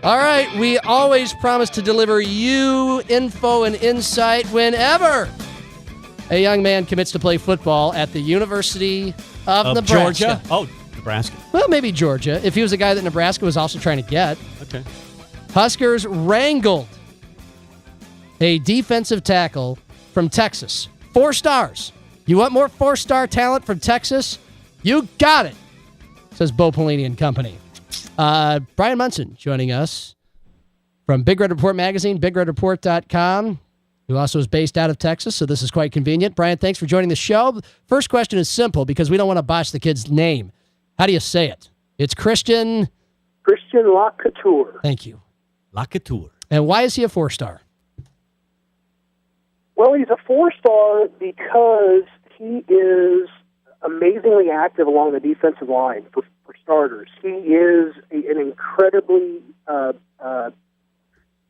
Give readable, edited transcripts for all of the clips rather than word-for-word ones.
All right, we always promise to deliver you info and insight whenever a young man commits to play football at the University of Nebraska. Georgia? Oh, Nebraska. Well, maybe Georgia, if he was a guy that Nebraska was also trying to get. Okay. Huskers wrangled a defensive tackle from Texas. 4 stars. You want more 4-star talent from Texas? You got it, says Bo Pelini and company. Bryan Munson joining us from Big Red Report magazine, BigRedReport.com, who also is based out of Texas, so this is quite convenient. Bryan, thanks for joining the show. First question is simple because we don't want to botch the kid's name. How do you say it? It's Christian Lacouture. Thank you. Lacouture. And why is he a 4-star? Well, he's a 4-star because he is amazingly active along the defensive line, for starters. He is an incredibly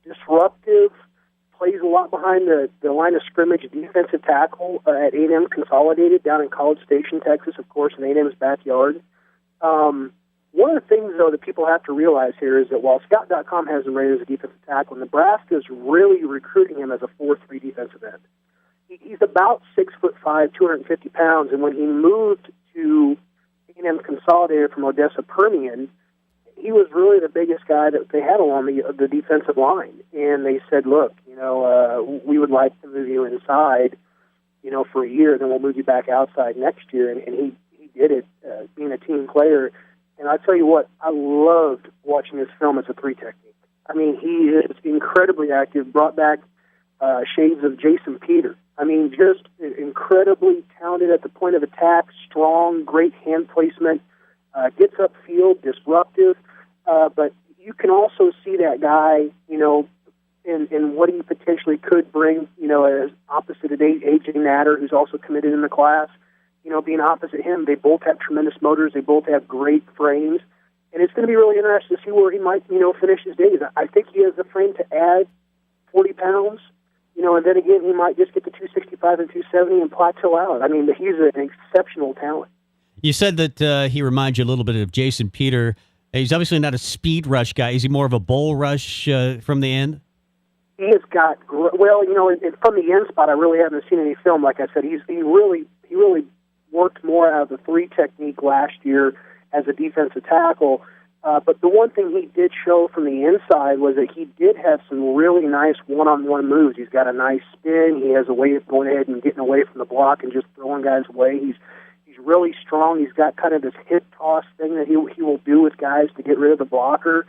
disruptive, plays a lot behind the line of scrimmage defensive tackle at A&M Consolidated down in College Station, Texas, of course, in A&M's backyard. One of the things, though, that people have to realize here is that while Scout.com has him rated as a defensive tackle, Nebraska is really recruiting him as a 4-3 defensive end. He's about 6'5", 250 pounds, and when he moved to A&M Consolidated from Odessa Permian, he was really the biggest guy that they had along the defensive line. And they said, look, we would like to move you inside, for a year, then we'll move you back outside next year. And he did it, being a team player. And I tell you what, I loved watching his film as a 3 technique. I mean, he is incredibly active, brought back shades of Jason Peter. I mean, just incredibly talented at the point of attack, strong, great hand placement, gets upfield, disruptive. But you can also see that guy, in what he potentially could bring, as opposite of A.J. Natter, who's also committed in the class. Being opposite him, they both have tremendous motors. They both have great frames. And it's going to be really interesting to see where he might, finish his days. I think he has the frame to add 40 pounds. And then again, he might just get to 265 and 270 and plateau out. I mean, he's an exceptional talent. You said that he reminds you a little bit of Jason Peter. He's obviously not a speed rush guy. Is he more of a bull rush from the end? He has got, and from the end spot, I really haven't seen any film. Like I said, he really worked more out of the 3 technique last year as a defensive tackle. But the one thing he did show from the inside was that he did have some really nice one-on-one moves. He's got a nice spin. He has a way of going ahead and getting away from the block and just throwing guys away. He's really strong. He's got kind of this hip toss thing that he will do with guys to get rid of the blocker.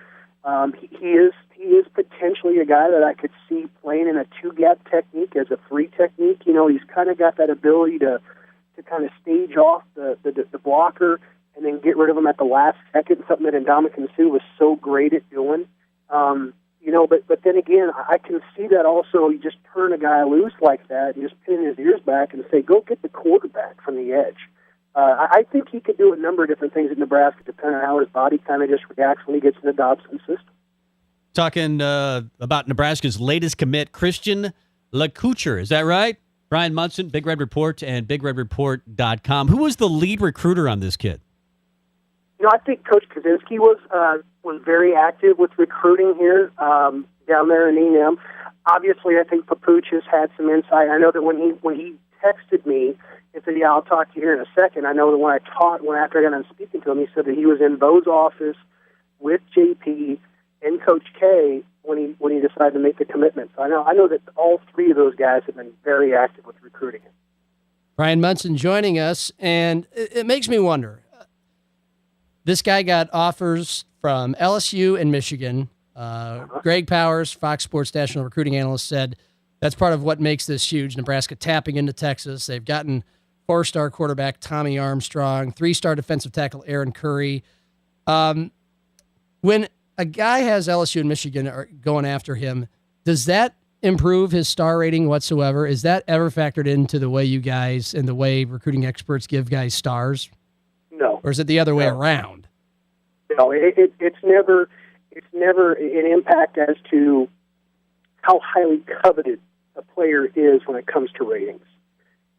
He is potentially a guy that I could see playing in a 2-gap technique as a 3 technique. He's kind of got that ability to kind of stage off the blocker and then get rid of him at the last second, something that Ndamukong Suh was so great at doing. But then again, I can see that also. You just turn a guy loose like that and just pin his ears back and say, go get the quarterback from the edge. I think he could do a number of different things at Nebraska, depending on how his body kind of just reacts when he gets in the Dobson's system. Talking about Nebraska's latest commit, Christian Lacouture. Is that right? Bryan Munson, Big Red Report, and BigRedReport.com. Who was the lead recruiter on this kid? I think Coach Kaczynski was very active with recruiting here down there in E&M. Obviously, I think Papuch has had some insight. I know that when he texted me and said, "Yeah, I'll talk to you here in a second," I know that after I got done speaking to him, he said that he was in Bo's office with JP and Coach K when he decided to make the commitment. So I know that all 3 of those guys have been very active with recruiting him. Bryan Munson joining us, and it makes me wonder. This guy got offers from LSU and Michigan. Greg Powers, Fox Sports national recruiting analyst, said that's part of what makes this huge. Nebraska tapping into Texas. They've gotten 4-star quarterback Tommy Armstrong, 3-star defensive tackle Aaron Curry. When a guy has LSU and Michigan are going after him, does that improve his star rating whatsoever? Is that ever factored into the way you guys and the way recruiting experts give guys stars? No. Or is it the other way around? No, it's never an impact as to how highly coveted a player is when it comes to ratings.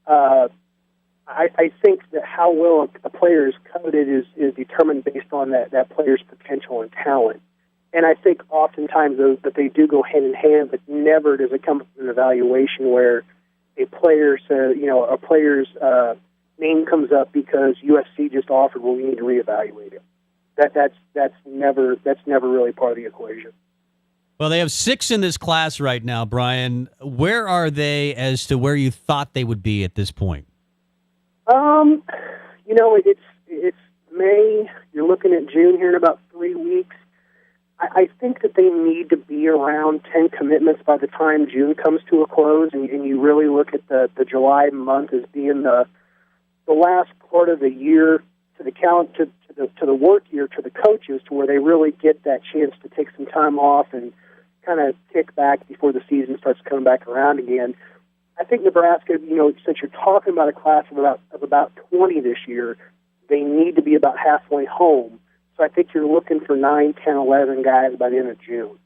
I think that how well a player is coveted is determined based on that player's potential and talent. And I think oftentimes that they do go hand in hand, but never does it come to an evaluation where a player's name comes up because USC just offered. Well, we need to reevaluate it. That's never really part of the equation. Well, they have 6 in this class right now, Bryan. Where are they as to where you thought they would be at this point? It's May. You're looking at June here in about 3 weeks. I think that they need to be around 10 commitments by the time June comes to a close, and you really look at the July month as being the last part of the year to the work year to the coaches, to where they really get that chance to take some time off and kind of kick back before the season starts coming back around again. I think Nebraska, since you're talking about a class of about 20 this year, they need to be about halfway home. So I think you're looking for 9, 10, 11 guys by the end of June.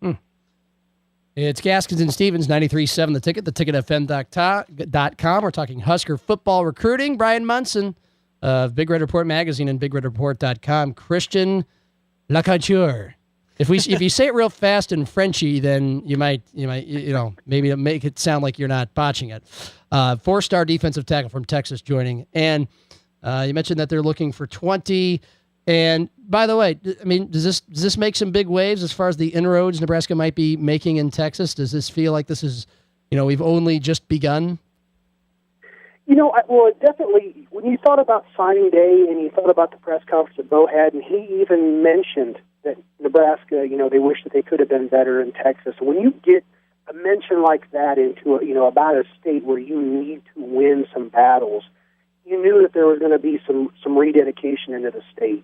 It's Gaskins and Stevens, 93.7 The Ticket, theticketfm.com. We're talking Husker football recruiting. Bryan Munson of Big Red Report Magazine and BigRedReport.com. Christian Lacouture. If you say it real fast and Frenchy, then you might maybe make it sound like you're not botching it. 4-star defensive tackle from Texas joining. And you mentioned that they're looking for 20. And by the way, I mean, does this make some big waves as far as the inroads Nebraska might be making in Texas? Does this feel like this is, we've only just begun? Definitely, when you thought about signing day and you thought about the press conference that Bo had, and he even mentioned that Nebraska, they wish that they could have been better in Texas. When you get a mention like that into, about a state where you need to win some battles, you knew that there was going to be some rededication into the state.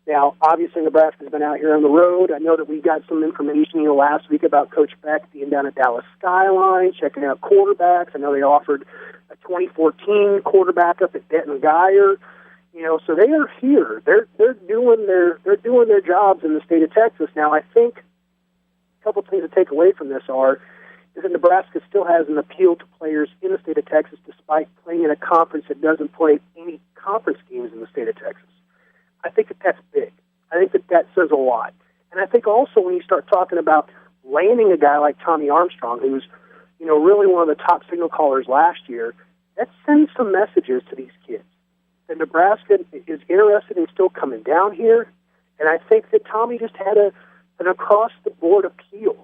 Now, obviously, Nebraska's been out here on the road. I know that we got some information, last week about Coach Beck being down at Dallas Skyline, checking out quarterbacks. I know they offered a 2014 quarterback up at Denton Geyer. So they are here. They're doing their jobs in the state of Texas. Now, I think a couple of things to take away from this is that Nebraska still has an appeal to players in the state of Texas, despite playing in a conference that doesn't play any conference games in the state of Texas. I think that's big. I think that says a lot. And I think also when you start talking about landing a guy like Tommy Armstrong, who's, really one of the top signal callers last year, that sends some messages to these kids. That Nebraska is interested in still coming down here. And I think that Tommy just had an across-the-board appeal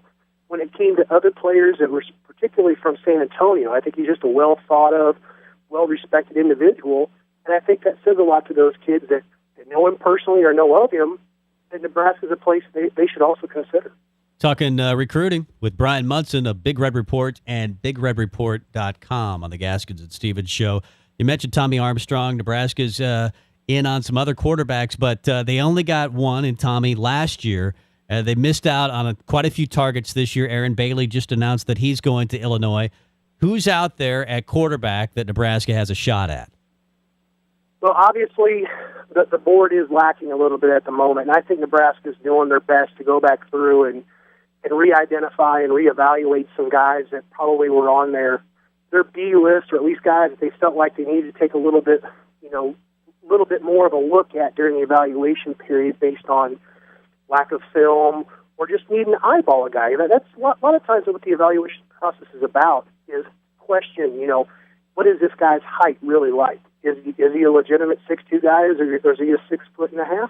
when it came to other players that were particularly from San Antonio. I think he's just a well-thought-of, well-respected individual. And I think that says a lot to those kids that know him personally or know of him, that Nebraska's a place they should also consider. Talking recruiting with Bryan Munson of Big Red Report and BigRedReport.com on the Gaskins and Stevens Show. You mentioned Tommy Armstrong. Nebraska's in on some other quarterbacks, but they only got one in Tommy last year. They missed out on quite a few targets this year. Aaron Bailey just announced that he's going to Illinois. Who's out there at quarterback that Nebraska has a shot at? Well, obviously, the board is lacking a little bit at the moment, and I think Nebraska's doing their best to go back through and re-identify and reevaluate some guys that probably were on their B list, or at least guys that they felt like they needed to take a little bit more of a look at during the evaluation period based on lack of film or just needing to eyeball a guy. That's a lot of times what the evaluation process is about, is question, what is this guy's height really like? Is he a legitimate 6'2" guy, or is he a 6'1.5" guy?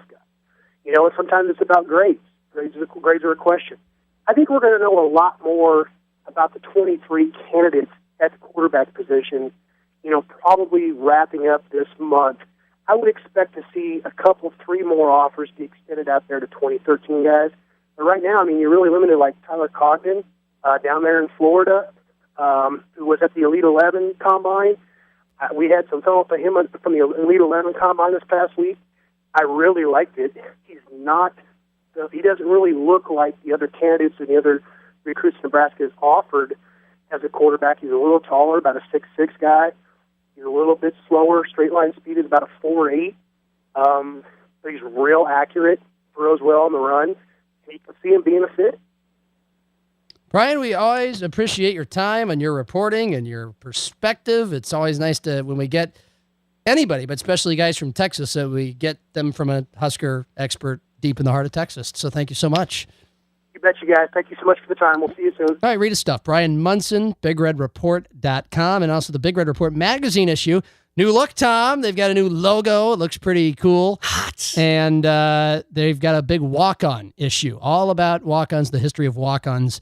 And sometimes it's about grades. Grades are a question. I think we're going to know a lot more about the 23 candidates at the quarterback position, probably wrapping up this month. I would expect to see three more offers be extended out there to 2013 guys. But right now, you're really limited, like Tyler Cogden down there in Florida, who was at the Elite 11 Combine. We had some film of him from the Elite 11 Combine this past week. I really liked it. He doesn't really look like the other candidates and the other recruits Nebraska has offered as a quarterback. He's a little taller, about a 6'6" guy. He's a little bit slower. Straight line speed is about a 4.8. But he's real accurate, throws well on the run. And you can see him being a fit. Bryan, we always appreciate your time and your reporting and your perspective. It's always nice when we get anybody, but especially guys from Texas, so we get them from a Husker expert deep in the heart of Texas. So thank you so much. bet you guys. Thank you so much for the time. We'll see you soon. All right, read his stuff. Bryan Munson, BigRedReport.com, and also the Big Red Report magazine issue. New look, Tom. They've got a new logo. It looks pretty cool. Hot. And they've got a big walk-on issue, all about walk-ons, the history of walk-ons